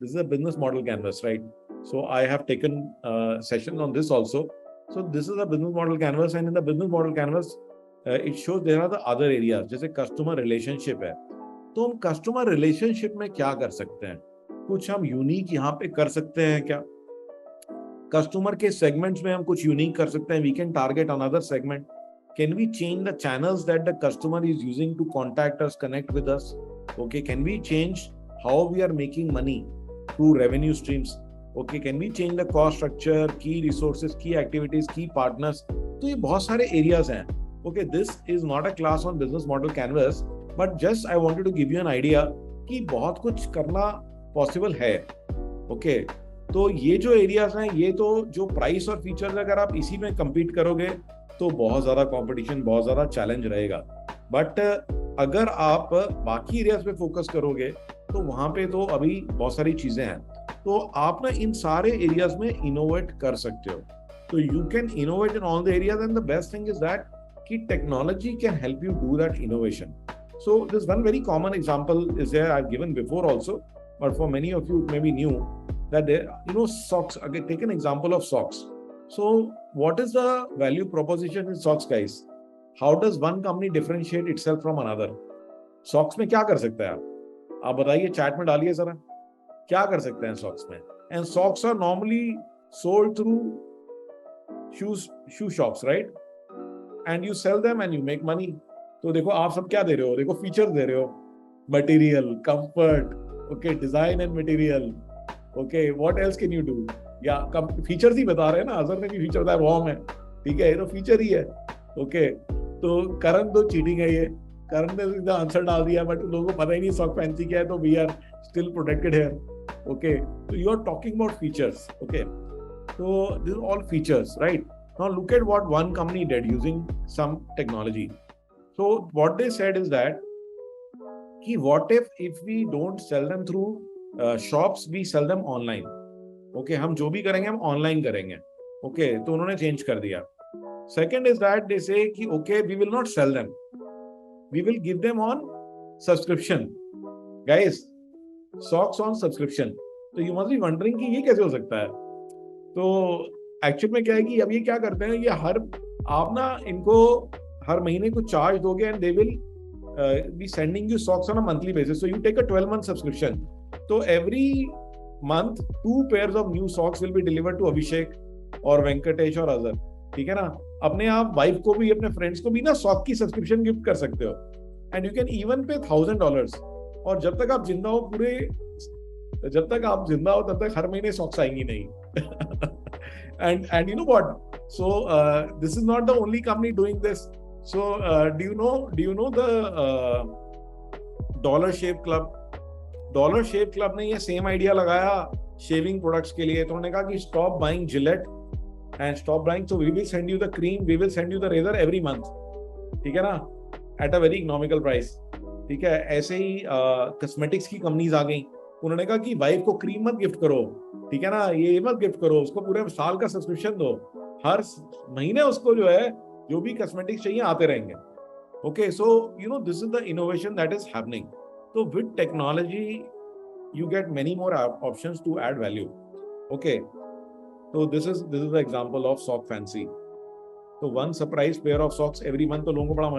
this is a business model canvas, right? So I have taken sessions on this also. So this is a business model canvas, and in the business model canvas, it shows there are the other areas. जैसे customer relationship है, तो हम customer relationship में क्या कर सकते हैं? कुछ हम unique यहाँ पे कर सकते हैं क्या? Customer के segments में हम कुछ unique कर सकते हैं. We can target another segment. Can we change the channels that the customer is using to contact us, connect with us? Okay, can we change how we are making money through revenue streams? Okay, can we change the cost structure, key resources, key activities, key partners? तो ये बहुत सारे areas हैं. Okay, this is not a class on business model canvas, but just I wanted to give you an idea कि बहुत कुछ करना possible है. Okay, तो ये जो areas हैं, ये तो जो price और features अगर आप इसी में compete करोगे तो बहुत ज़्यादा competition, बहुत ज़्यादा challenge रहेगा. But अगर आप बाकी areas पे focus करोगे तो वहाँ पे तो अभी बहुत सारी चीज़ें हैं. तो आप ना इन सारे areas में innovate कर सकते हो. तो you can innovate in all the areas, and the best thing is that कि technology can help you do that innovation. So this one very common example is there I've given before also, but for many of you it may be new, that there, socks. Okay, take an example of socks. So what is the value proposition in socks, guys? How does one company differentiate itself from another? Socks में क्या कर सकते हैं आप बताइए, chat में डालिए जरा, क्या कर सकते हैं socks में? And socks are normally sold through shoe shops, right? And you sell them and you make money. तो देखो आप सब क्या दे रहे हो, देखो फीचर्स दे रहे हो, material, comfort, okay, design and material, okay, what else can you do? या फीचर्स ही बता रहे हैं ना, अजहर ने भी फीचर बताया, वॉर्म है, ठीक है, ये तो फीचर ही है. ओके, तो करण तो चीटिंग है, ये करण ने सीधा आंसर डाल दिया, बट लोगों को पता ही नहीं सॉक फैंसी क्या है, तो we are still protected here. Okay, तो you are talking about features. Okay, so this is all features, right? Now look at what one company did using some technology. So what they said is that what if we don't sell them through shops, we sell them online. Okay, हम जो भी करेंगे हम online करेंगे. Okay, तो उन्होंने change कर दिया. Second is that they say कि okay, we will not sell them, we will give them on subscription. Guys, socks on subscription. तो you must be wondering कि ये कैसे हो सकता है? तो एक्चुअल में क्या है कि अब ये क्या करते हैं, ये आप ना इनको हर महीने कुछ चार्ज दोगे and they will be sending you socks on a monthly basis. So you take a 12-month subscription. तो every month 2 pairs of new socks will be delivered to Abhishek और वेंकटेश और अजहर. ठीक है ना? अपने आप वाइफ को भी, अपने फ्रेंड्स को भी ना सॉक की सब्सक्रिप्शन गिफ्ट कर सकते हो, एंड यू कैन इवन पे $1,000. और जब तक आप जिंदा हो तब तक हर महीने सॉक्स आएंगी नहीं. and you know what, so this is not the only company doing this. So do you know the Dollar Shave Club ने ये सेम आइडिया लगाया शेविंग प्रोडक्ट्स के लिए. तो उन्होंने कहा कि stop buying Gillette and stop buying, so we will send you the cream, we will send you the razor every month. ठीक है ना, at a very economical price. ठीक है, ऐसे ही कॉस्मेटिक्स की कंपनीज आ गई. उन्होंने कहा कि वाइफ को क्रीम मत गिफ्ट करो, ठीक है ना, ये मत गिफ्ट करो, उसको पूरे साल का सब्सक्रिप्शन दो, हर महीने उसको जो है जो भी कॉस्मेटिक्स चाहिए आते रहेंगे. Okay, so this is the innovation that is happening. तो with technology you get many more options to add value. Okay, तो this is the example of sock Fancy. तो 1 surprise pair of socks every month, तो लोगों को बड़ा